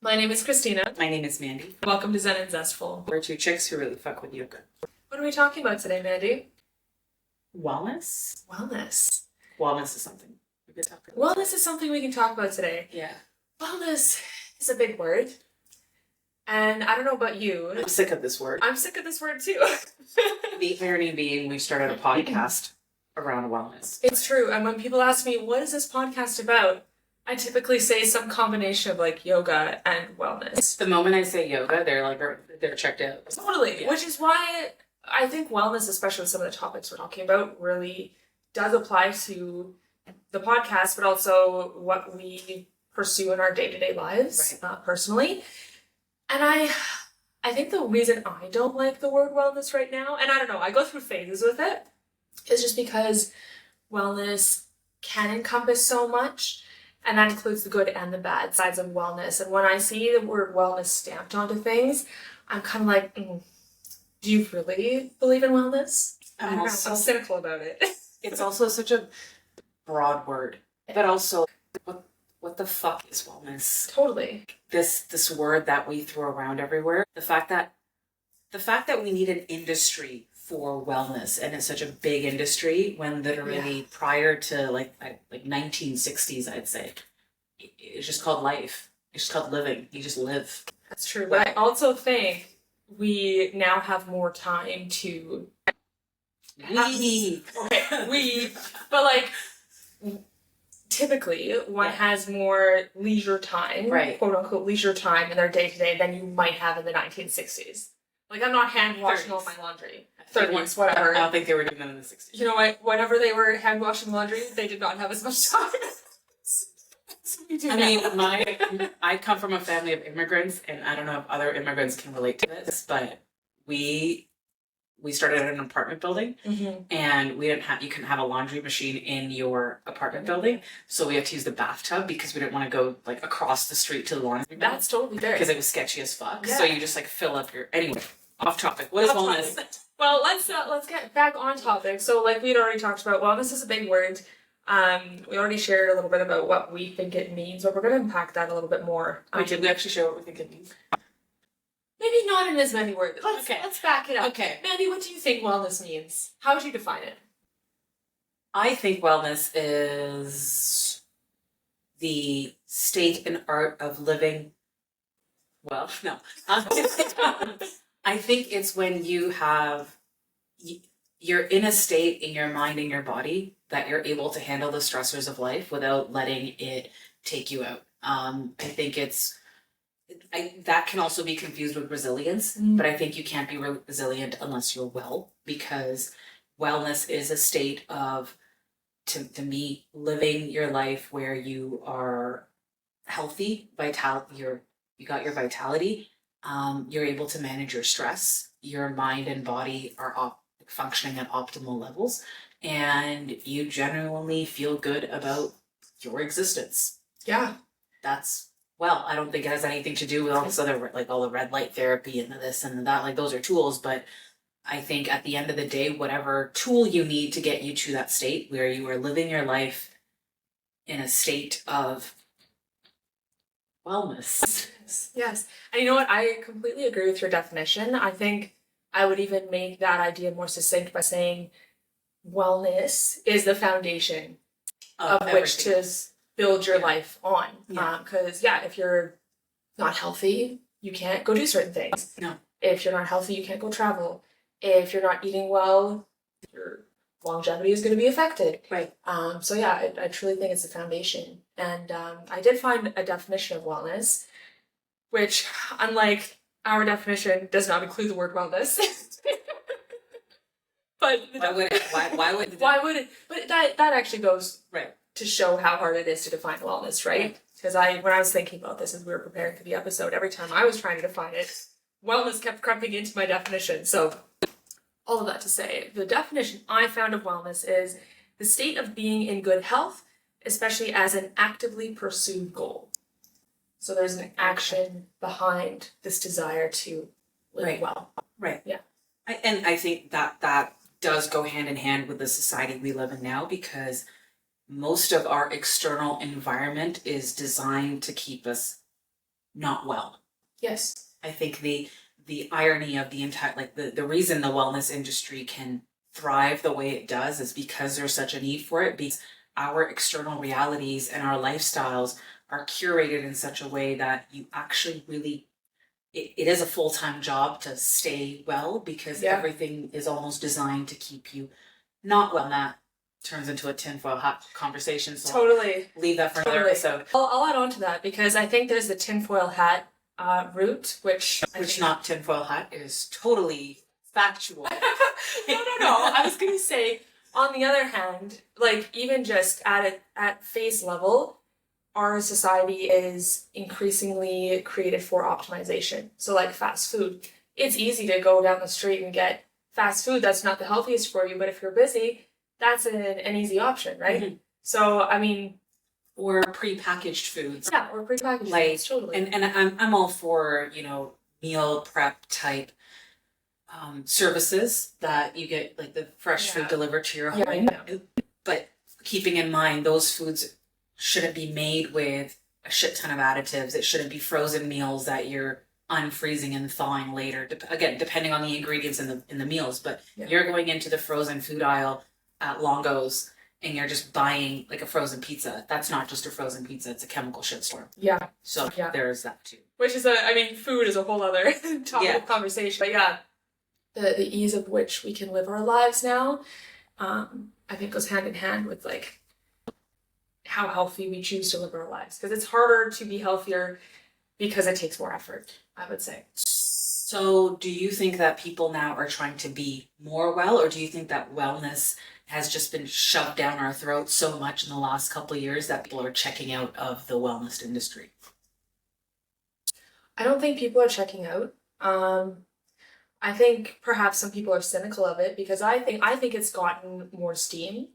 My name is Christina. My name is Mandy. Welcome to Zen Zestful. We're two chicks who really fuck with yoga. What are we talking about today, Mandy? Wellness? Wellness is something we could talk about. Wellness is something we can talk about today. Yeah. Wellness is a big word. And I don't know about you. I'm sick of this word. I'm sick of this word too. The irony being we started a podcast around wellness. It's true. And when people ask me, what is this podcast about? I typically say some combination of like yoga and wellness. The moment I say yoga, they're checked out. Totally. Yeah. Which is why I think wellness, especially with some of the topics we're talking about, really does apply to the podcast, but also what we pursue in our day-to-day lives, personally. And I think the reason I don't like the word wellness right now, and I don't know, I go through phases with it, is just because wellness can encompass so much. And that includes the good and the bad sides of wellness. And when I see the word wellness stamped onto things, I'm kind of like, do you really believe in wellness? I don't know. I'm cynical about it. It's also such a broad word. But also, what the fuck is wellness? Totally. This word that we throw around everywhere. The fact that we need an industry for wellness, and it's such a big industry when literally prior to like 1960s, I'd say it's just called life. It's just called living. You just live. That's true. But I also think we now have more time to but like typically one has more leisure time, quote unquote leisure time in their day to day than you might have in the 1960s. Like, I'm not hand washing all my laundry. 30s, whatever. I don't think they were doing that in the 60s. You know what? Whenever they were hand washing laundry, they did not have as much time. I come from a family of immigrants, and I don't know if other immigrants can relate to this, but we started at an apartment building, and you couldn't have a laundry machine in your apartment building, so we had to use the bathtub because we didn't want to go like across the street to the laundry. That's totally fair. Because it was sketchy as fuck. Yeah. So you just like fill up your off topic. What is wellness? Well, let's get back on topic. So like we'd already talked about, wellness is a big word. We already shared a little bit about what we think it means, but we're going to unpack that a little bit more. Did we actually share what we think it means? Maybe not in as many words. Let's back it up. Okay. Mandy, what do you think wellness means? How would you define it? I think wellness is the state and art of living. Well, no. I think it's when you're in a state in your mind and your body that you're able to handle the stressors of life without letting it take you out. I think that can also be confused with resilience, but I think you can't be resilient unless you're well, because wellness is a state of, to me, living your life where you are healthy, you got your vitality, you're able to manage your stress, your mind and body are functioning at optimal levels, and you genuinely feel good about your existence. Yeah. I don't think it has anything to do with all this other, like all the red light therapy and this and that, like those are tools, but I think at the end of the day, whatever tool you need to get you to that state where you are living your life in a state of wellness. Yes. And you know what? I completely agree with your definition. I think I would even make that idea more succinct by saying wellness is the foundation of which to build your life on. Because, if you're not healthy, you can't go do certain things. No. If you're not healthy, you can't go travel. If you're not eating well, your longevity is going to be affected. Right. I truly think it's the foundation. And I did find a definition of wellness, which, unlike our definition, does not include the word wellness. But why would it? But that actually goes to show how hard it is to define wellness, right? Because when I was thinking about this as we were preparing for the episode, every time I was trying to define it, wellness kept creeping into my definition. So all of that to say, the definition I found of wellness is the state of being in good health, especially as an actively pursued goal. So there's an action behind this desire to live well. Right. Yeah. I think that does go hand in hand with the society we live in now, because most of our external environment is designed to keep us not well. Yes. I think the irony of the entire, like the reason the wellness industry can thrive the way it does is because there's such a need for it, because our external realities and our lifestyles are curated in such a way that you actually really, it is a full-time job to stay well, because everything is almost designed to keep you not well. And that turns into a tinfoil hat conversation. So Totally. Leave that for another episode. I'll add on to that, because I think there's the tinfoil hat route, which not tinfoil hat, is totally factual. No. I was gonna say, on the other hand, like, even just at face level, our society is increasingly created for optimization. So, like, fast food, it's easy to go down the street and get fast food that's not the healthiest for you, but if you're busy, that's an easy option, right? Mm-hmm. So, I mean, or prepackaged foods. Yeah, or prepackaged foods, totally. And I'm all for, meal prep type services that you get, like the fresh food delivered to your home. Yeah. But keeping in mind, those foods shouldn't be made with a shit ton of additives. It shouldn't be frozen meals that you're unfreezing and thawing later. Again, depending on the ingredients in the meals. But you're going into the frozen food aisle at Longo's and you're just buying like a frozen pizza. That's not just a frozen pizza, it's a chemical shitstorm. Yeah. So there's that too. Which is food is a whole other topic of conversation. But the ease of which we can live our lives now, I think goes hand in hand with like how healthy we choose to live our lives. Because it's harder to be healthier because it takes more effort, I would say. So do you think that people now are trying to be more well, or do you think that wellness has just been shoved down our throats so much in the last couple of years that people are checking out of the wellness industry? I don't think people are checking out. I think perhaps some people are cynical of it, because I think it's gotten more steam,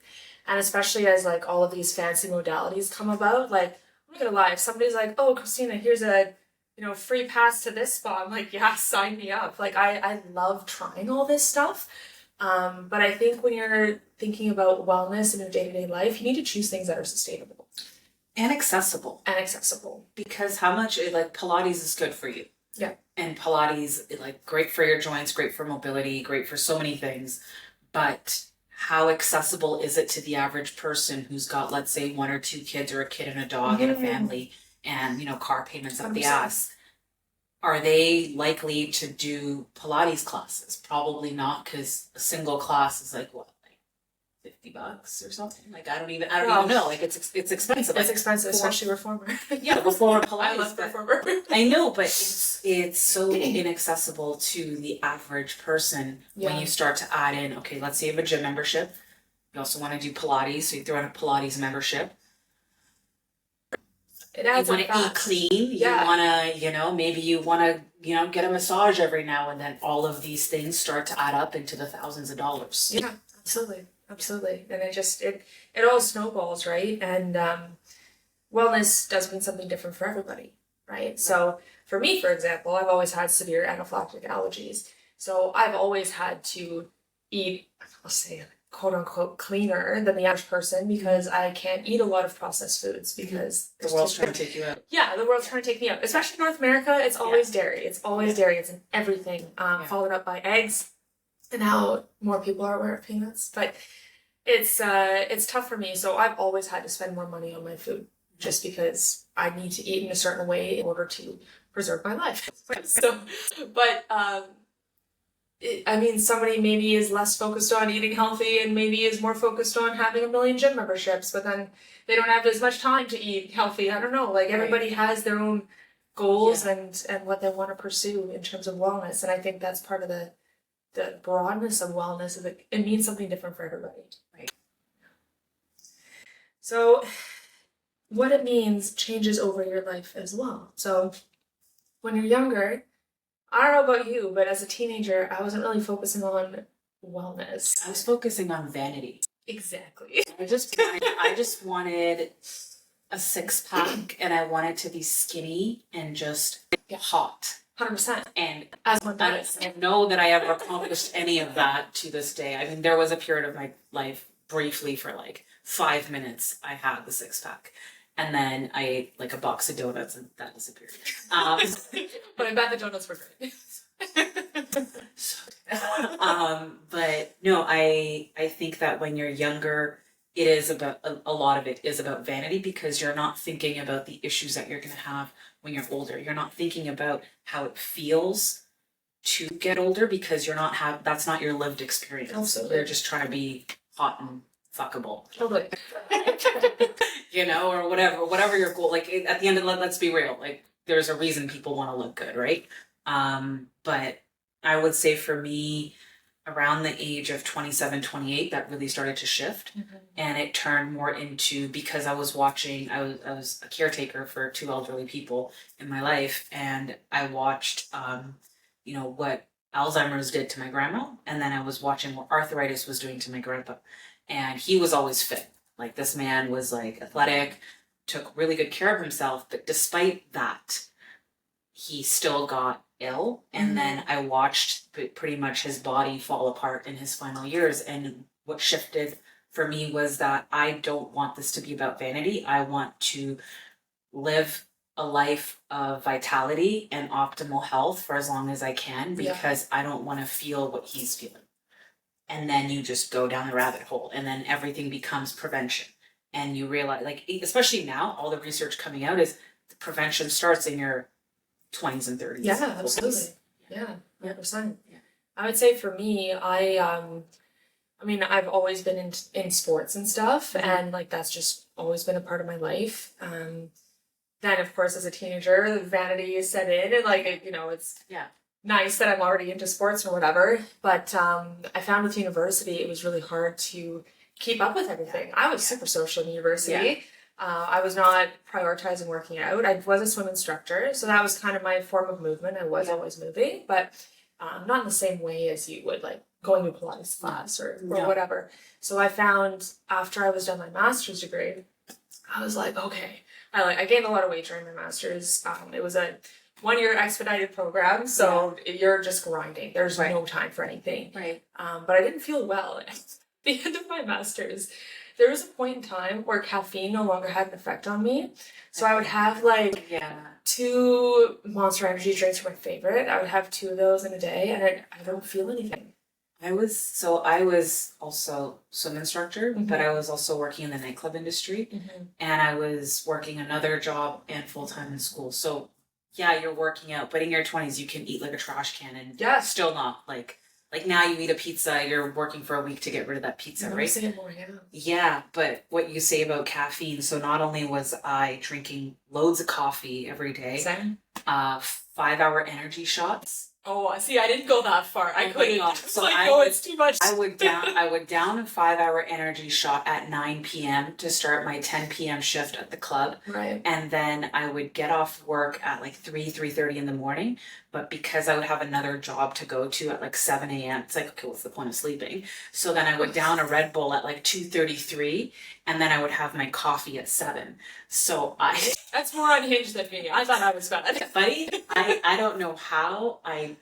and especially as like all of these fancy modalities come about. Like, I'm not gonna lie, if somebody's like, "Oh, Christina, here's a free pass to this spa," I'm like, yeah, sign me up. Like, I love trying all this stuff. But I think when you're thinking about wellness in your day-to-day life, you need to choose things that are sustainable. And accessible. Because how much, like, Pilates is good for you. Yeah. And Pilates, like, great for your joints, great for mobility, great for so many things. But how accessible is it to the average person who's got, let's say, 1 or 2 kids, or a kid and a dog and a family, and, car payments up 100%. The ass? Are they likely to do Pilates classes? Probably not, because a single class is like what, like $50 or something. Like I don't even know. Like it's expensive. It's expensive, especially reformer. Reformer Pilates. I love reformer. I know, but it's so inaccessible to the average person when you start to add in. Okay, let's say you have a gym membership. You also want to do Pilates, so you throw in a Pilates membership. You want to eat clean. You want to, maybe you want to, get a massage every now and then. All of these things start to add up into the thousands of dollars. Yeah, absolutely. And it all snowballs, right? And wellness does mean something different for everybody, right? So for me, for example, I've always had severe anaphylactic allergies. So I've always had to eat, I'll say, quote unquote cleaner than the average person, because I can't eat a lot of processed foods because the world's trying to take you out. Yeah, the world's trying to take me out. Especially in North America, it's always dairy. It's always dairy. It's in everything. Followed up by eggs, and now more people are aware of peanuts. But it's tough for me. So I've always had to spend more money on my food, just because I need to eat in a certain way in order to preserve my life. Somebody maybe is less focused on eating healthy and maybe is more focused on having a million gym memberships, but then they don't have as much time to eat healthy. I don't know. Like, everybody has their own goals and what they want to pursue in terms of wellness. And I think that's part of the broadness of wellness, is it means something different for everybody. Right. So what it means changes over your life as well. So when you're younger, I don't know about you, but as a teenager, I wasn't really focusing on wellness. I was focusing on vanity. Exactly. I just wanted a 6-pack, and I wanted to be skinny and just hot. 100%. And as one does. I don't know that I ever accomplished any of that to this day. I mean, there was a period of my life, briefly for like 5 minutes, I had the 6-pack. And then I ate like a box of donuts and that disappeared. But I bet the donuts were great. But no, I think that when you're younger, it is about a lot of it is about vanity because you're not thinking about the issues that you're going to have when you're older. You're not thinking about how it feels to get older because that's not your lived experience. Absolutely. They're just trying to be hot and fuckable. Totally. Or whatever your goal. Like at the end of let's be real. Like there's a reason people want to look good, right? But I would say for me, around the age of 27, 28, that really started to shift. Mm-hmm. And it turned more into, because I was a caretaker for 2 elderly people in my life. And I watched, what Alzheimer's did to my grandma. And then I was watching what arthritis was doing to my grandpa. And he was always fit. Like this man was like athletic, took really good care of himself. But despite that, he still got ill. And then I watched pretty much his body fall apart in his final years. And what shifted for me was that I don't want this to be about vanity. I want to live a life of vitality and optimal health for as long as I can because I don't want to feel what he's feeling. And then you just go down the rabbit hole and then everything becomes prevention. And you realize, like, especially now, all the research coming out is the prevention starts in your 20s and 30s. Yeah, absolutely. Yeah, 100%. Yeah. I would say for me, I've always been in sports and stuff, and like that's just always been a part of my life. Then, of course, as a teenager, the vanity set in, and it's nice that I'm already into sports or whatever. But I found with university, it was really hard to keep up with everything. I was super social in university. Yeah. I was not prioritizing working out. I was a swim instructor, so that was kind of my form of movement. I was always moving, but not in the same way as you would like going to a Pilates class or whatever. So I found after I was done my master's degree, I was like, okay, I gained a lot of weight during my master's. It was a 1-year expedited program, so you're just grinding. There's no time for anything. Right. But I didn't feel well at the end of my master's. There was a point in time where caffeine no longer had an effect on me. So I would have 2 Monster Energy drinks were my favorite. I would have 2 of those in a day and I don't feel anything. I was also swim instructor, but I was also working in the nightclub industry and I was working another job and full-time in school. So yeah, you're working out, but in your 20s, you can eat like a trash can and still not like now you eat a pizza, you're working for a week to get rid of that pizza, right? Anymore, yeah, but what you say about caffeine, so not only was I drinking loads of coffee every day, 5-hour energy shots. Oh, see, I didn't go that far. I couldn't. So it's too much. I would down a 5-hour energy shot at 9 p.m. to start my 10 p.m. shift at the club. Right. And then I would get off work at 3:30 in the morning. But because I would have another job to go to at 7 a.m., it's like, okay, what's the point of sleeping? So then I would down a Red Bull at 2:33, and then I would have my coffee at 7. So That's more unhinged than me. I thought I was bad. Buddy, I don't know how I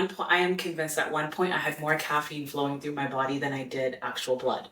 am convinced at one point I had more caffeine flowing through my body than I did actual blood.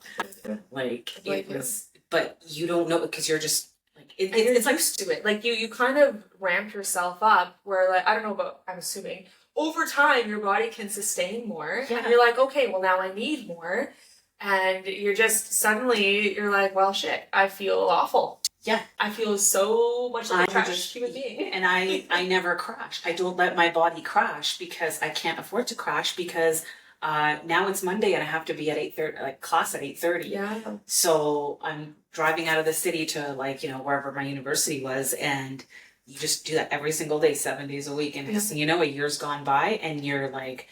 It was, but you don't know because you're just it's used to it. You kind of ramp yourself up where I don't know about, I'm assuming over time your body can sustain more and you're like, okay, well now I need more. And you're just suddenly you're like, well shit, I feel awful. Yeah. I feel so much like a trash human being. And I never crash. I don't let my body crash because I can't afford to crash because now it's Monday and I have to be at 8:30, class at 8:30. Yeah. So I'm driving out of the city to wherever my university was, and you just do that every single day, 7 days a week. And a year's gone by and you're like,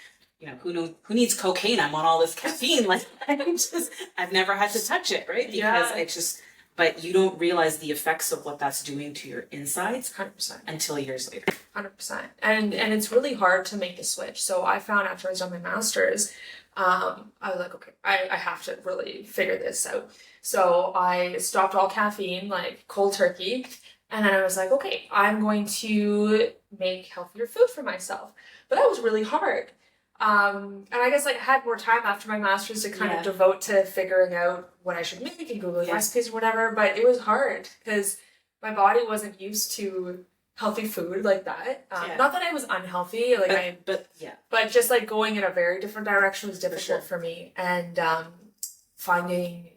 who needs cocaine? I'm on all this caffeine. I've never had to touch it, right? Because it's just, but you don't realize the effects of what that's doing to your insides 100% until years later. 100%. And it's really hard to make the switch. So I found after I was done my master's, I was like, okay, I have to really figure this out. So I stopped all caffeine, cold turkey. And then I was like, okay, I'm going to make healthier food for myself. But that was really hard. And I guess I had more time after my master's to kind of devote to figuring out what I should make and Googling recipes or whatever, but it was hard because my body wasn't used to healthy food like that. Yeah. Not that I was unhealthy, like but just like going in a very different direction was difficult for me. And finding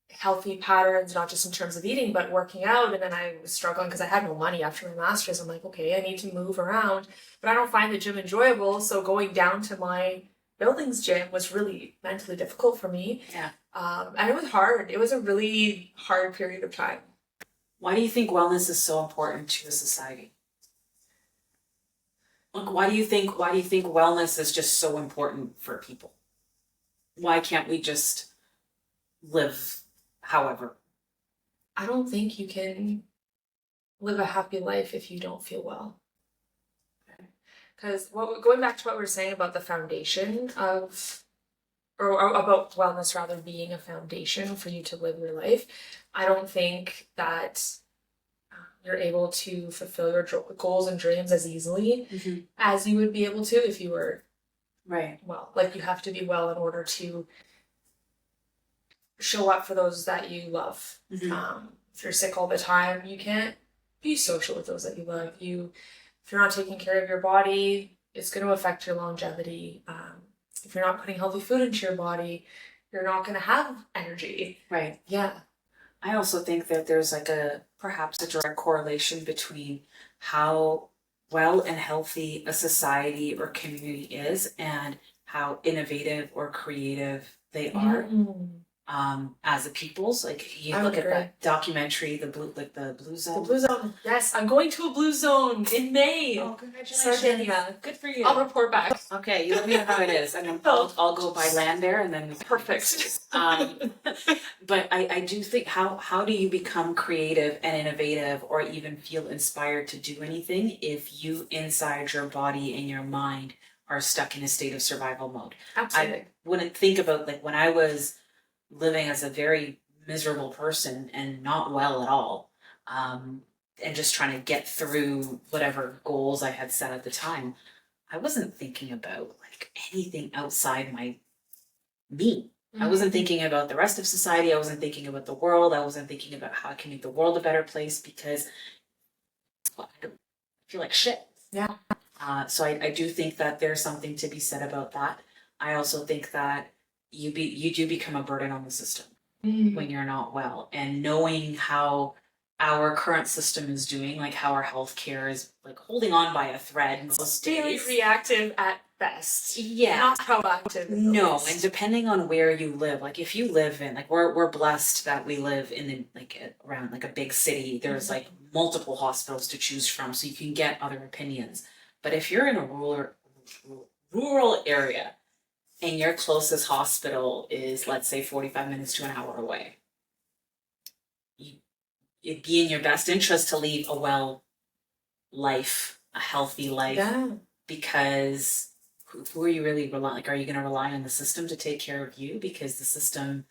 healthy patterns, not just in terms of eating, but working out. And then I was struggling because I had no money after my master's. I'm like, okay, I need to move around, but I don't find the gym enjoyable. So going down to my buildings gym was really mentally difficult for me. Yeah. And it was hard. It was a really hard period of time. Why do you think wellness is so important to a society? Like, why do you think wellness is just so important for people? Why can't we just live however? I don't think you can live a happy life if you don't feel well. Because going back to what we were saying about the foundation of, or about wellness rather being a foundation for you to live your life, I don't think that you're able to fulfill your goals and dreams as easily as you would be able to if you were well. Like, you have to be well in order to show up for those that you love. If you're sick all the time, you can't be social with those that you love. If you're not taking care of your body, it's going to affect your longevity. If you're not putting healthy food into your body, you're not going to have energy. Right. Yeah. I also think that there's like perhaps a direct correlation between how well and healthy a society or community is and how innovative or creative they are. As a people's, like, you look at that documentary, the Blue Zone. The Blue Zone. Yes, I'm going to a Blue Zone in May. Oh, congratulations! Sardinia. Good for you. I'll report back. Okay, you let me know how it is, and then I'll go by land there, and then perfect. But I do think how do you become creative and innovative, or even feel inspired to do anything if you inside your body and your mind are stuck in a state of survival mode? Absolutely. I wouldn't think about, like, when I was living as a very miserable person and not well at all, and just trying to get through whatever goals I had set at the time, I wasn't thinking about like anything outside me. I wasn't thinking about the rest of society. I wasn't thinking about the world. I wasn't thinking about how I can make the world a better place, because I feel like shit. Yeah. So I do think that there's something to be said about that. I also think that you do become a burden on the system when you're not well, and knowing how our current system is doing, like how our healthcare is like holding on by a thread most Very days. Reactive at best. Yeah. Not proactive. No, and depending on where you live, like if you live in, like we're blessed that we live in the, like around like a big city, there's like multiple hospitals to choose from, so you can get other opinions. But if you're in a rural area, and your closest hospital is, let's say, 45 minutes to an hour away, it'd be in your best interest to lead a well life, a healthy life, because who are you really relying? Like, are you going to rely on the system to take care of you? Because the system,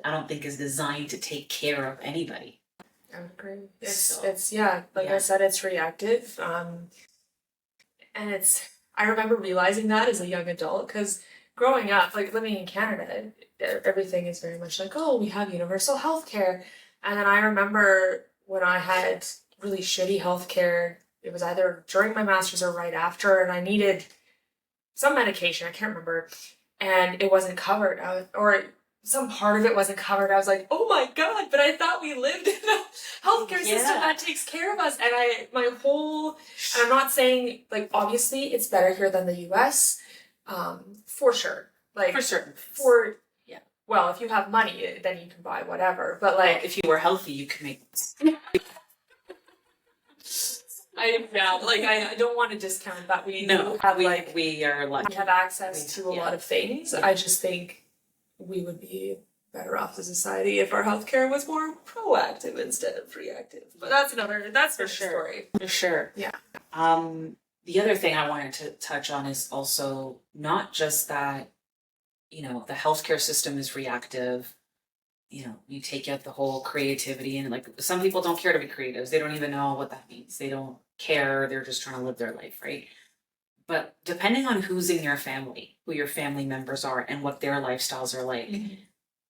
I don't think, is designed to take care of anybody. I would agree. It's I said, it's reactive. And I remember realizing that as a young adult, because growing up, like living in Canada, everything is very much like, oh, we have universal health care. And then I remember when I had really shitty health care, it was either during my master's or right after, and I needed some medication, I can't remember, and it wasn't covered, or some part of it wasn't covered. I was like, oh my God, but I thought we lived in a healthcare system that takes care of us. And and I'm not saying, like, obviously it's better here than the US, for sure. Like, for certain. Well, if you have money, then you can buy whatever. But like, if you were healthy, you could make. I don't want to discount that we have access to a lot of things. I just think we would be better off as a society if our healthcare was more proactive instead of reactive. But that's for sure. Story. For sure. Yeah. The other thing I wanted to touch on is also not just that, the healthcare system is reactive. You take out the whole creativity, and like some people don't care to be creatives. They don't even know what that means. They don't care. They're just trying to live their life, right? But depending on who's in your family, who your family members are, and what their lifestyles are like,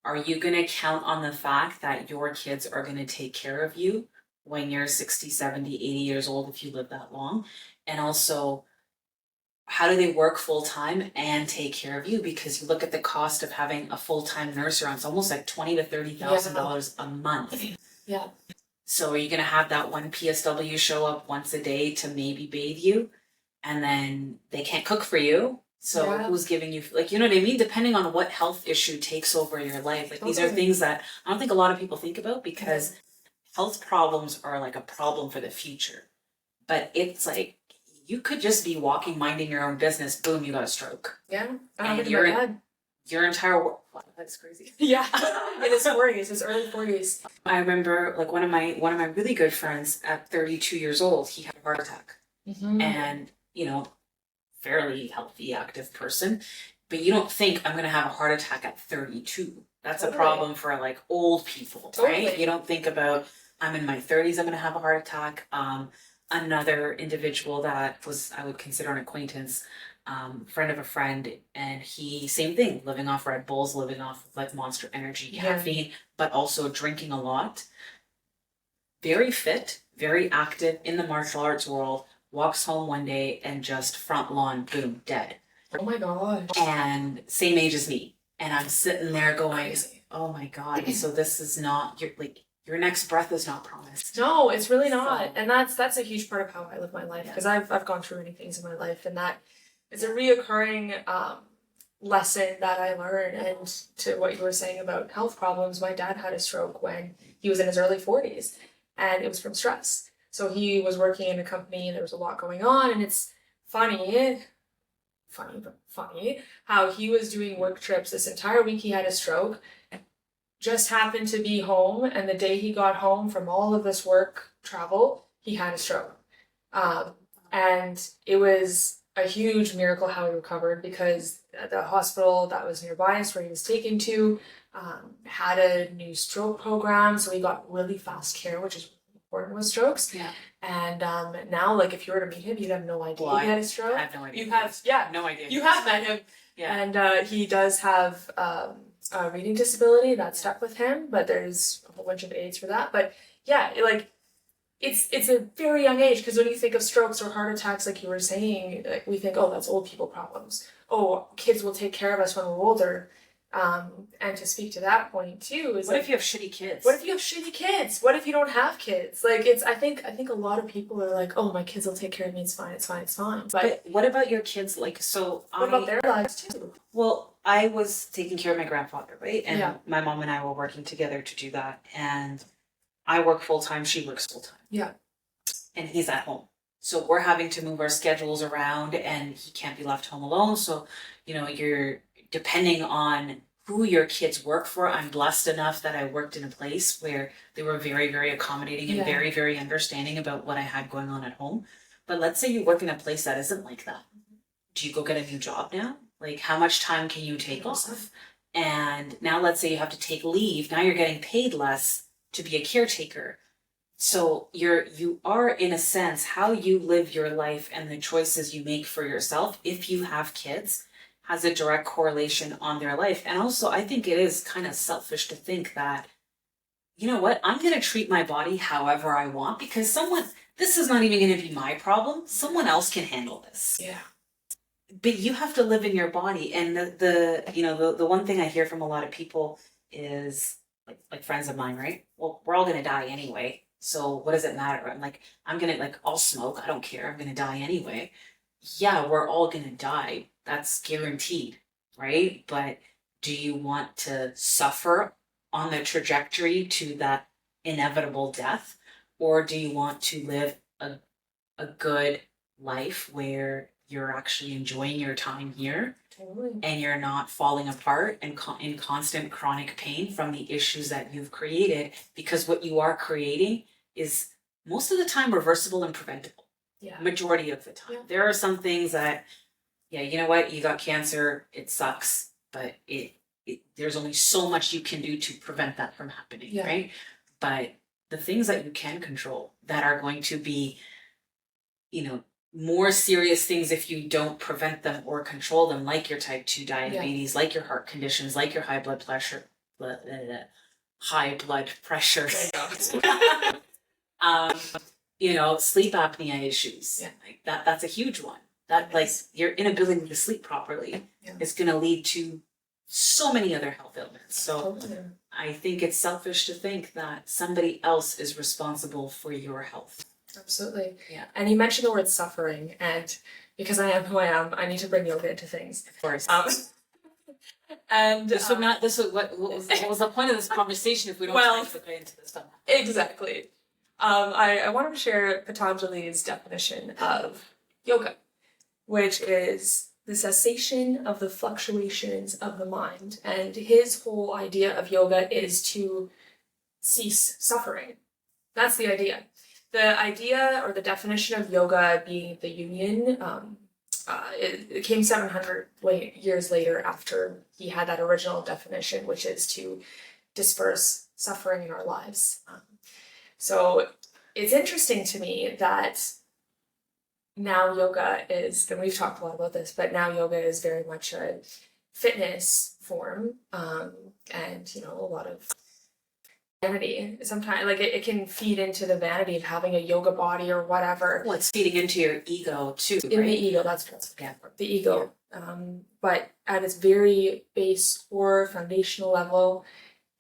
are you going to count on the fact that your kids are going to take care of you when you're 60, 70, 80 years old if you live that long? And also, how do they work full time and take care of you? Because you look at the cost of having a full time nurse around; it's almost like $20,000 to $30,000 a month. Yeah. So are you gonna have that one PSW show up once a day to maybe bathe you, and then they can't cook for you? So who's giving you, like, you know what I mean? Depending on what health issue takes over your life, like these are things that I don't think a lot of people think about, because health problems are like a problem for the future. But it's like, you could just be walking, minding your own business, boom, you got a stroke. Yeah. And your entire world. Wow, that's crazy. Yeah. In his 40s, his early 40s. I remember, like, one of my really good friends at 32 years old, he had a heart attack. And, you know, fairly healthy, active person. But you don't think, I'm going to have a heart attack at 32. That's a problem for, like, old people, right? You don't think about, I'm in my 30s, I'm going to have a heart attack. Another individual that was, I would consider an acquaintance, friend of a friend, and he, same thing, living off Red Bulls, living off like Monster Energy, caffeine, but also drinking a lot. Very fit, very active in the martial arts world, walks home one day and just front lawn, boom, dead. Oh my gosh. And same age as me. And I'm sitting there going, oh my God, so this is not, your next breath is not promised. No, it's really not. So, and that's a huge part of how I live my life, because I've gone through many things in my life, and that is a reoccurring lesson that I learned. And to what you were saying about health problems, my dad had a stroke when he was in his early 40s, and it was from stress. So he was working in a company and there was a lot going on, and it's funny how he was doing work trips this entire week. He had a stroke, just happened to be home, and the day he got home from all of this work travel, he had a stroke. And it was a huge miracle how he recovered, because the hospital that was nearby us where he was taken to had a new stroke program, so he got really fast care, which is important with strokes. Yeah. And now, like, if you were to meet him, you'd have no idea he had a stroke. I have no idea. You have, no idea. You have met him. Yeah. And he does have a reading disability that stuck with him, but there's a whole bunch of aids for that. But yeah, it's a very young age, because when you think of strokes or heart attacks, like you were saying, like, we think, oh, that's old people problems. Oh, kids will take care of us when we're older. And to speak to that point too is, what if you have shitty kids? What if you have shitty kids? What if you don't have kids? Like, I think a lot of people are like, oh, my kids will take care of me. It's fine. But what about your kids? Like, so what about their lives too? Well, I was taking care of my grandfather, right? And my mom and I were working together to do that. And I work full time. She works full time. Yeah. And he's at home. So we're having to move our schedules around, and he can't be left home alone. So, you know, you're depending on who your kids work for. I'm blessed enough that I worked in a place where they were very, very accommodating and very, very understanding about what I had going on at home. But let's say you work in a place that isn't like that. Do you go get a new job now? Like, how much time can you take off? And now let's say you have to take leave. Now you're getting paid less to be a caretaker. So you are, in a sense, how you live your life and the choices you make for yourself, if you have kids, has a direct correlation on their life. And also, I think it is kind of selfish to think that, you know what, I'm going to treat my body however I want, because this is not even going to be my problem. Someone else can handle this. Yeah. But you have to live in your body. And the one thing I hear from a lot of people is, like friends of mine, right? Well, we're all going to die anyway. So what does it matter? I'm like, I'll smoke. I don't care. I'm going to die anyway. Yeah, we're all going to die. That's guaranteed, right? But do you want to suffer on the trajectory to that inevitable death? Or do you want to live a good life where you're actually enjoying your time here? Totally. And you're not falling apart and in constant chronic pain from the issues that you've created? Because what you are creating is most of the time reversible and preventable. Yeah. Majority of the time. Yeah. There are some things that, you know what, you got cancer, it sucks, but there's only so much you can do to prevent that from happening, right? But the things that you can control that are going to be, more serious things if you don't prevent them or control them, like your type 2 diabetes, like your heart conditions, like your high blood pressure. Sleep apnea issues. Yeah. Like that's a huge one. That like your inability to sleep properly is going to lead to so many other health ailments. So I think it's selfish to think that somebody else is responsible for your health. Absolutely. Yeah. And you mentioned the word suffering, and because I am who I am, I need to bring yoga into things. Of course. And what was the point of this conversation if we don't try to get into this stuff? Exactly. I wanted to share Patanjali's definition of yoga, which is the cessation of the fluctuations of the mind. And his whole idea of yoga is to cease suffering. That's the idea. The idea or the definition of yoga being the union, it came 700 years later after he had that original definition, which is to disperse suffering in our lives. So it's interesting to me that now yoga is, and we've talked a lot about this, but now yoga is very much a fitness form, and a lot of vanity. Sometimes, like it can feed into the vanity of having a yoga body or whatever. Well, it's feeding into your ego too, right? In the ego, that's the ego. But at its very base core foundational level,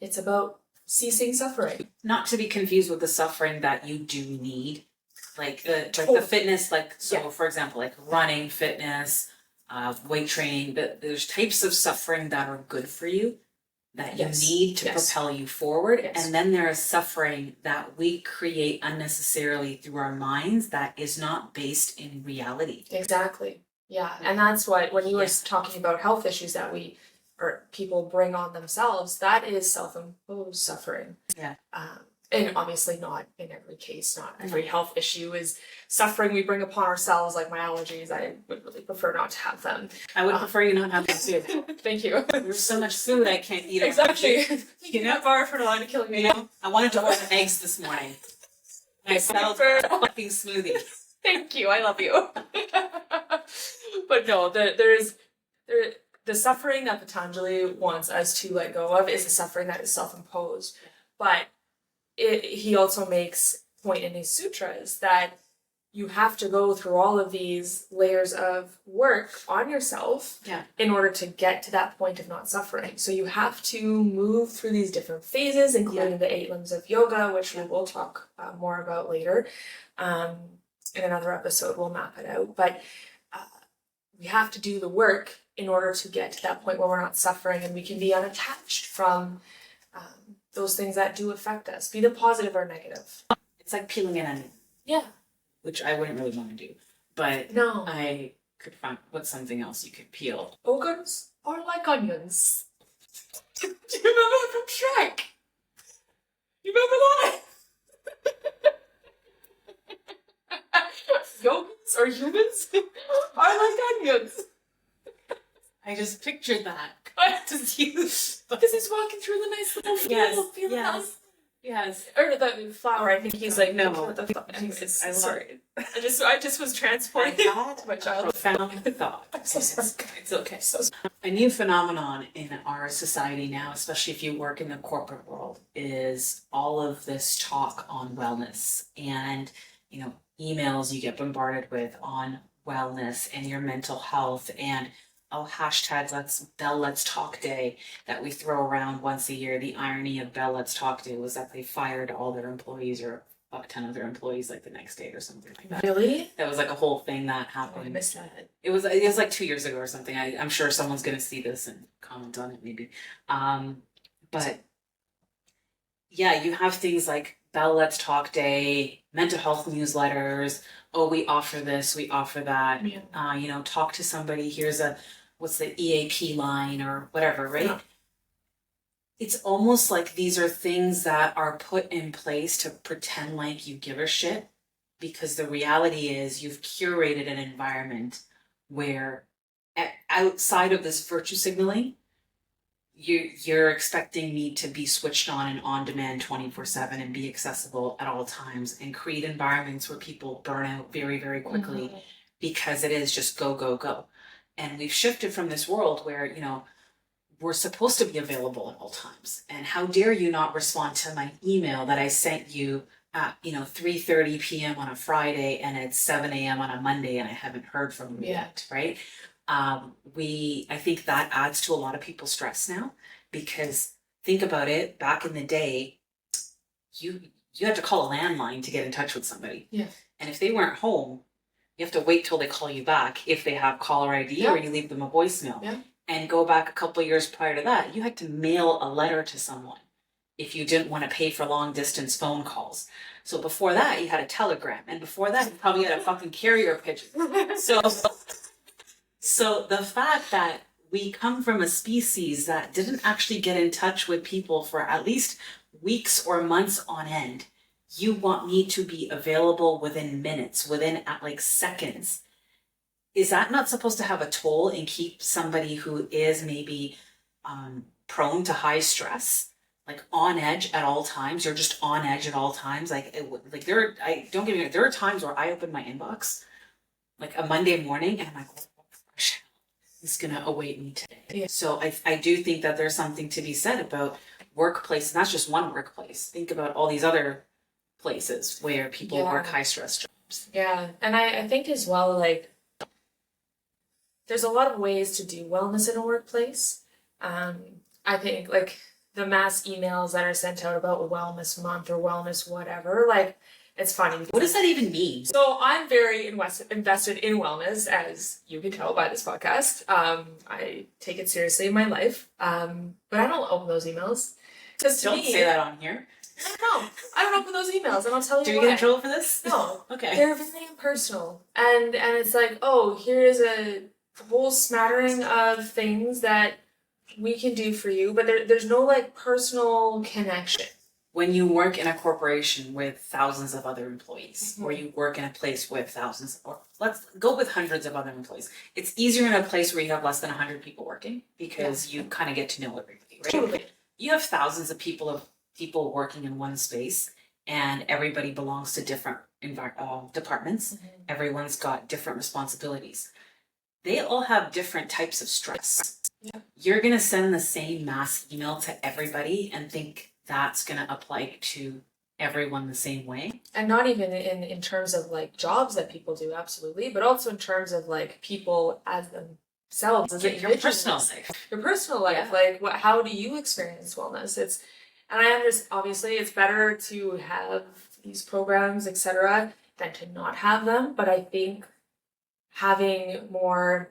it's about ceasing suffering. Not to be confused with the suffering that you do need. Like the fitness, for example, like running, fitness, weight training, there's types of suffering that are good for you that you need to propel you forward. Yes. And then there is suffering that we create unnecessarily through our minds that is not based in reality. Exactly. Yeah. And that's when you were talking about health issues that people bring on themselves, that is self-imposed suffering. Yeah. And obviously not in every case, not every health issue is suffering we bring upon ourselves, like my allergies. I would really prefer not to have them. I would prefer you not have them too. Thank you. There's so much food I can't eat. Exactly. Bar for the line to kill me. I wanted to order eggs this morning. I settled for a fucking smoothie. Thank you. I love you. But no, the suffering that Patanjali wants us to let go of is the suffering that is self-imposed. But he also makes point in his sutras that you have to go through all of these layers of work on yourself in order to get to that point of not suffering. So you have to move through these different phases, including the 8 limbs of yoga, which we will talk more about later. In another episode, we'll map it out. But we have to do the work in order to get to that point where we're not suffering and we can be unattached from those things that do affect us, be the positive or negative. It's like peeling an onion. Yeah. Which I wouldn't really want to do. But no, I could find what's something else you could peel. Ogres are like onions. Do you remember that from Shrek? You remember that? Yogurts or humans are like onions. I just pictured that. Because he's walking through the nice little field. Yes. Or the flower. I think he's like, no. Sorry. I just was transported to my childhood. Profound thought. I'm so sorry. It's okay. A new phenomenon in our society now, especially if you work in the corporate world, is all of this talk on wellness and, emails you get bombarded with on wellness and your mental health and hashtag Let's Talk Day that we throw around once a year. The irony of Bell Let's Talk Day was that they fired all their employees or about 10 of their employees like the next day or something like that. Really? That was like a whole thing that happened. I missed that. It was like 2 years ago or something. I'm sure someone's going to see this and comment on it maybe. But yeah, you have things like Bell Let's Talk Day, mental health newsletters. Oh, we offer this, we offer that. Yeah. Talk to somebody. Here's what's the EAP line or whatever, right? Yeah. It's almost like these are things that are put in place to pretend like you give a shit, because the reality is you've curated an environment where outside of this virtue signaling, you're expecting me to be switched on and on demand 24/7 and be accessible at all times and create environments where people burn out very, very quickly because it is just go, go, go. And we've shifted from this world where, we're supposed to be available at all times. And how dare you not respond to my email that I sent you at 3:30 p.m. on a Friday and it's 7 a.m. on a Monday and I haven't heard from them yet, right? I think that adds to a lot of people's stress now, because think about it, back in the day, you had to call a landline to get in touch with somebody. Yeah. And if they weren't home, you have to wait till they call you back if they have caller ID, or you leave them a voicemail. Yeah. And go back a couple of years prior to that, you had to mail a letter to someone if you didn't want to pay for long distance phone calls. So before that, you had a telegram, and before that, you probably had a fucking carrier pigeon. So the fact that we come from a species that didn't actually get in touch with people for at least weeks or months on end, you want me to be available within minutes, within like seconds. Is that not supposed to have a toll and keep somebody who is maybe prone to high stress, like on edge at all times? You're just on edge at all times. Don't get me wrong, there are times where I open my inbox like a Monday morning and I'm like, what fresh hell is gonna await me today? Yeah. So I do think that there's something to be said about workplace, and that's just one workplace. Think about all these other places where people work high stress jobs. Yeah, and I think as well, like, there's a lot of ways to do wellness in a workplace. I think, like, the mass emails that are sent out about Wellness Month or Wellness whatever, like, it's funny. What does that even mean? So I'm very invested in wellness, as you can tell by this podcast. I take it seriously in my life, but I don't open those emails. Don't say that on here. I don't open those emails, and I'll tell you why. Do we get in trouble for this? No. Okay. They're very impersonal. And it's like, oh, here's a whole smattering of things that we can do for you, but there's no, like, personal connection. When you work in a corporation with thousands of other employees, or you work in a place with thousands, or let's go with hundreds of other employees, it's easier in a place where you have less than 100 people working, because you kind of get to know everybody, right? Totally. You have thousands of people working in one space, and everybody belongs to different departments. Everyone's got different responsibilities. They all have different types of stress. Yeah. You're going to send the same mass email to everybody and think that's going to apply to everyone the same way. And not even in terms of, like, jobs that people do, absolutely, but also in terms of, like, people as themselves, as your personal life. Your personal life. Yeah. Like, how do you experience wellness? And I understand, obviously, it's better to have these programs, etc., than to not have them. But I think having more,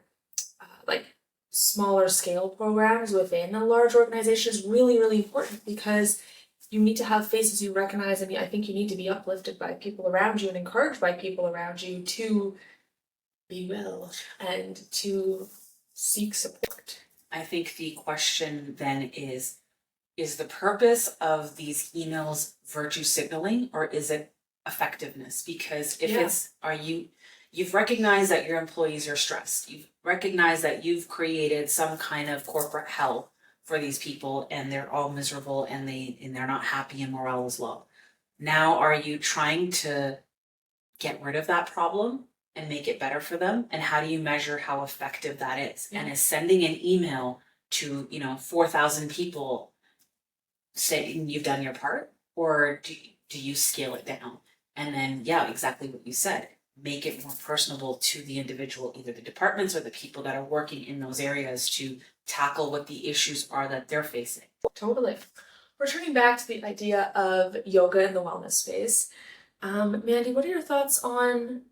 smaller scale programs within a large organization is really, really important, because you need to have faces you recognize, and I think you need to be uplifted by people around you and encouraged by people around you to be well and to seek support. I think the question then is the purpose of these emails virtue signaling, or is it effectiveness? Because if you've recognized that your employees are stressed, you've recognized that you've created some kind of corporate hell for these people, and they're all miserable, and they're not happy, and morale is low. Now, are you trying to get rid of that problem and make it better for them? And how do you measure how effective that is? Yeah. And is sending an email to 4,000 people saying you've done your part, or do you scale it down? And then, exactly what you said, make it more personable to the individual, either the departments or the people that are working in those areas, to tackle what the issues are that they're facing. Totally. Returning back to the idea of yoga in the wellness space, Mandy, what are your thoughts on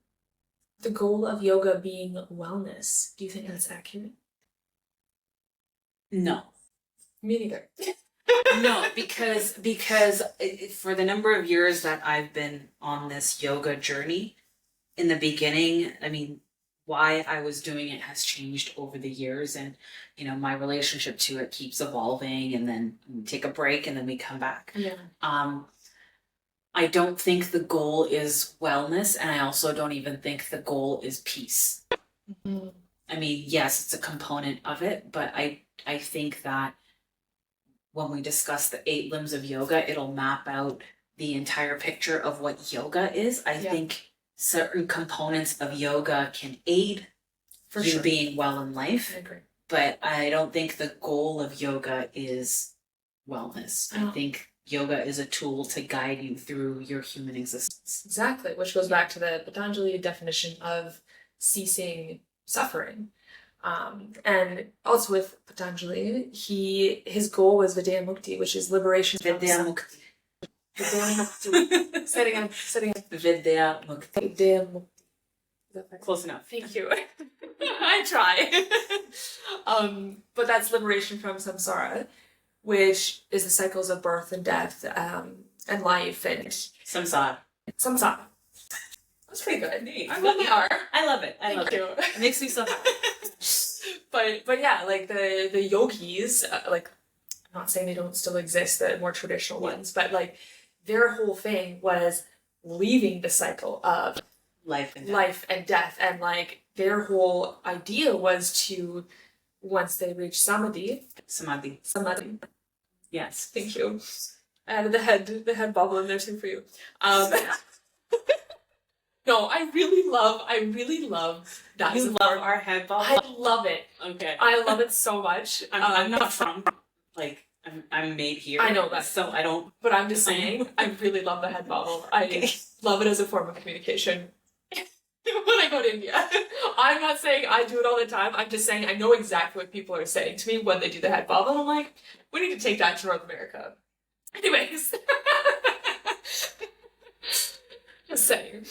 the goal of yoga being wellness? Do you think that's accurate? No. Me neither. No, because for the number of years that I've been on this yoga journey, in the beginning, I mean, why I was doing it has changed over the years, and my relationship to it keeps evolving, and then we take a break and then we come back. Yeah. I don't think the goal is wellness, and I also don't even think the goal is peace. Mm-hmm. I mean, yes, it's a component of it, but I think that when we discuss the 8 limbs of yoga, it'll map out the entire picture of what yoga is. I think certain components of yoga can aid you being well in life. I agree. But I don't think the goal of yoga is wellness. I think yoga is a tool to guide you through your human existence. Exactly, which goes back to the Patanjali definition of ceasing suffering. And also with Patanjali, his goal was Vidya Mukti, which is liberation from Vidya Mukti. Vidya Mukti. Setting up. Vidya Mukti. Vidya Mukti. Close enough. Thank you. I try. But that's liberation from samsara, which is the cycles of birth and death, and life and Samsara. samsara. That's pretty good. Neat. I really are. I love it. I love Thank you. it. It makes me so happy. But yeah, like the yogis, like, I'm not saying they don't still exist, the more traditional ones, but like their whole thing was leaving the cycle of Life and death, and like their whole idea was to, once they reach samadhi. Yes. Thank you. I added the head bubble in there too for you. No, I really love that. You love our head bubble? I love it. Okay. I love it so much. I'm not from, like, I'm made here. I know that. So I don't. But I'm just saying, I really love the head bubble. I love it as a form of communication. When I go to India, I'm not saying I do it all the time. I'm just saying I know exactly what people are saying to me when they do the head bubble. And I'm like, we need to take that to North America. Anyways. Just saying.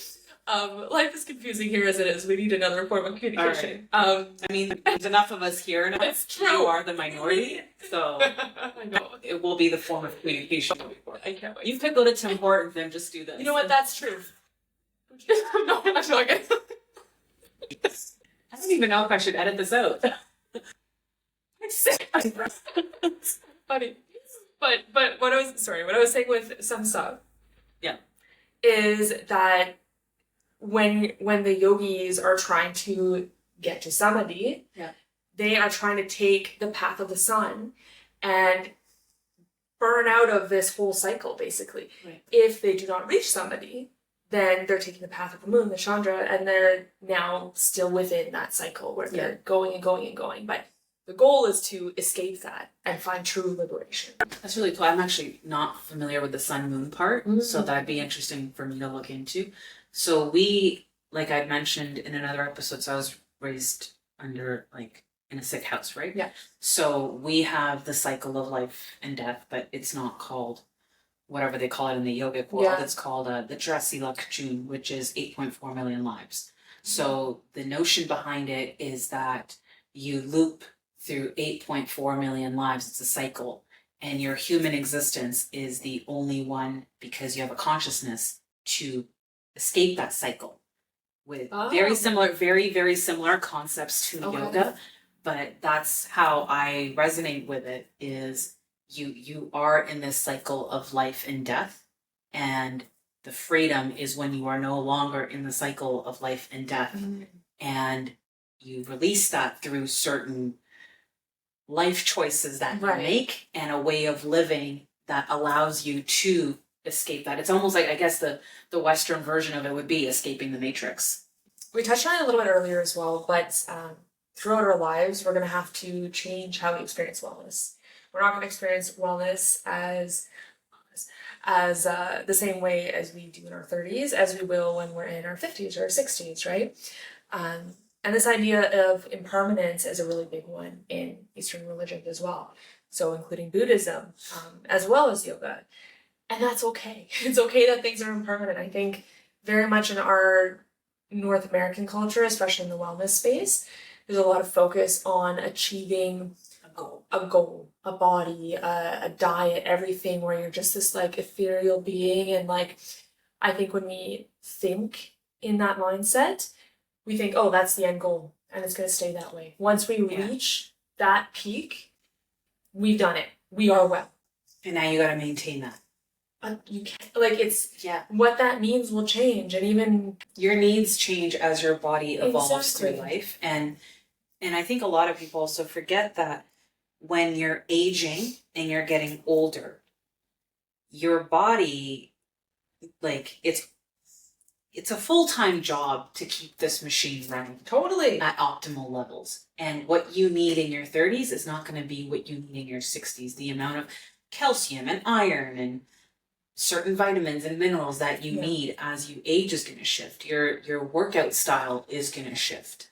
Life is confusing here as it is. We need another form of communication. Right. I mean, there's enough of us here now. It's true. You are the minority, so I know. it will be the form of communication. I can't wait. You could go to Tim Hortons and just do this. You know what? That's true. No, I'm joking. I don't even know if I should edit this out. Funny. But what I was saying with samsara. Yeah. Is that when the yogis are trying to get to samadhi, yeah, they are trying to take the path of the sun and burn out of this whole cycle, basically. Right. If they do not reach samadhi, then they're taking the path of the moon, the Chandra, and they're now still within that cycle where they're going and going and going. But the goal is to escape that and find true liberation. That's really cool. I'm actually not familiar with the sun-moon part, so that'd be interesting for me to look into. So we, like I mentioned in another episode, so I was raised under, like, in a sick house, right? Yeah. So we have the cycle of life and death, but it's not called whatever they call it in the yogic world. Yeah. It's called the Drasila Kachun, which is 8.4 million lives. So the notion behind it is that you loop through 8.4 million lives. It's a cycle. And your human existence is the only one, because you have a consciousness, to escape that cycle with very similar, very, very similar concepts to yoga. But that's how I resonate with it, is you are in this cycle of life and death. And the freedom is when you are no longer in the cycle of life and death. And you release that through certain life choices that you make and a way of living that allows you to escape that. It's almost like, I guess the Western version of it would be escaping the matrix. We touched on it a little bit earlier as well, but throughout our lives, we're going to have to change how we experience wellness. We're not going to experience wellness as the same way as we do in our 30s, as we will when we're in our 50s or 60s, right? And this idea of impermanence is a really big one in Eastern religions as well. So including Buddhism, as well as yoga. And that's okay. It's okay that things are impermanent. I think very much in our North American culture, especially in the wellness space, there's a lot of focus on achieving a goal, a body, a diet, everything, where you're just this like ethereal being. And like, I think when we think in that mindset, we think, oh, that's the end goal, and it's going to stay that way. Once we reach that peak, we've done it. We are well. And now you got to maintain that. You can't, like, it's, what that means will change. And even your needs change as your body evolves through life. And I think a lot of people also forget that when you're aging and you're getting older, your body, like, it's a full-time job to keep this machine running. Totally. At optimal levels. And what you need in your 30s is not going to be what you need in your 60s. The amount of calcium and iron and certain vitamins and minerals that you need as you age is going to shift. Your workout style is going to shift.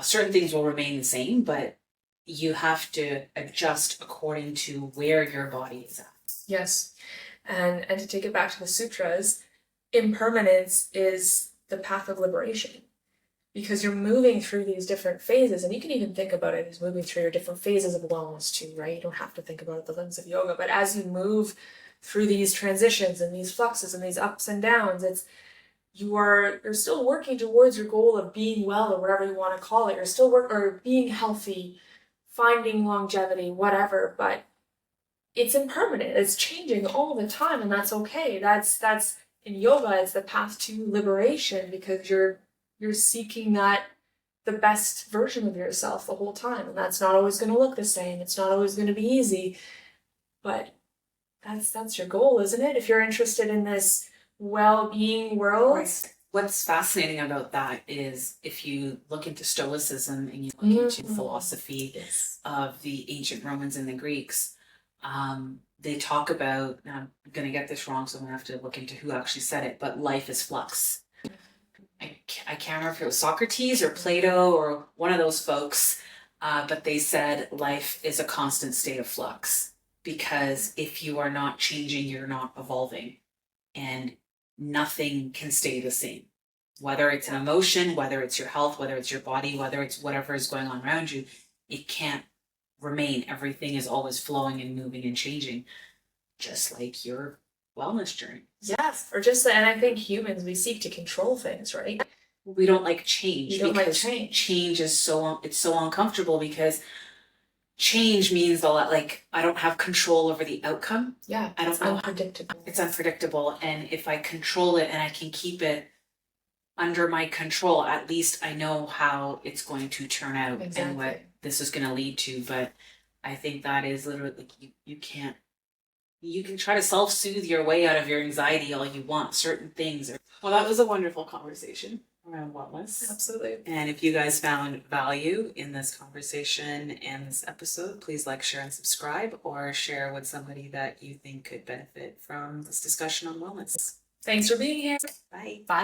Certain things will remain the same, but you have to adjust according to where your body is at. Yes. And to take it back to the sutras, impermanence is the path of liberation, because you're moving through these different phases, and you can even think about it as moving through your different phases of wellness too, right? You don't have to think about it the lens of yoga, but as you move through these transitions and these fluxes and these ups and downs, you're still working towards your goal of being well, or whatever you want to call it. You're still or being healthy, finding longevity, whatever, but it's impermanent. It's changing all the time, and that's okay. That's in yoga, it's the path to liberation, because you're seeking the best version of yourself the whole time, and that's not always going to look the same. It's not always going to be easy, but that's your goal, isn't it? If you're interested in this well-being world. Right. What's fascinating about that is if you look into Stoicism and you look into philosophy of the ancient Romans and the Greeks, they talk about, now I'm going to get this wrong, so I'm going to have to look into who actually said it, but life is flux. I can't remember if it was Socrates or Plato or one of those folks, but they said life is a constant state of flux, because if you are not changing, you're not evolving, and nothing can stay the same. Whether it's an emotion, whether it's your health, whether it's your body, whether it's whatever is going on around you, it can't remain. Everything is always flowing and moving and changing, just like your wellness journey. Yes, or just, and I think humans, we seek to control things, right? We don't like change. We don't like change. Change is so uncomfortable, because change means a lot, like I don't have control over the outcome. Yeah, I don't know. unpredictable. It's unpredictable, and if I control it and I can keep it under my control, at least I know how it's going to turn out and what this is going to lead to. But I think that is literally like you can try to self-soothe your way out of your anxiety all you want. Certain things are. Well, that was a wonderful conversation around wellness. Absolutely. And if you guys found value in this conversation and this episode, please like, share, and subscribe, or share with somebody that you think could benefit from this discussion on wellness. Thanks for being here. Bye. Bye.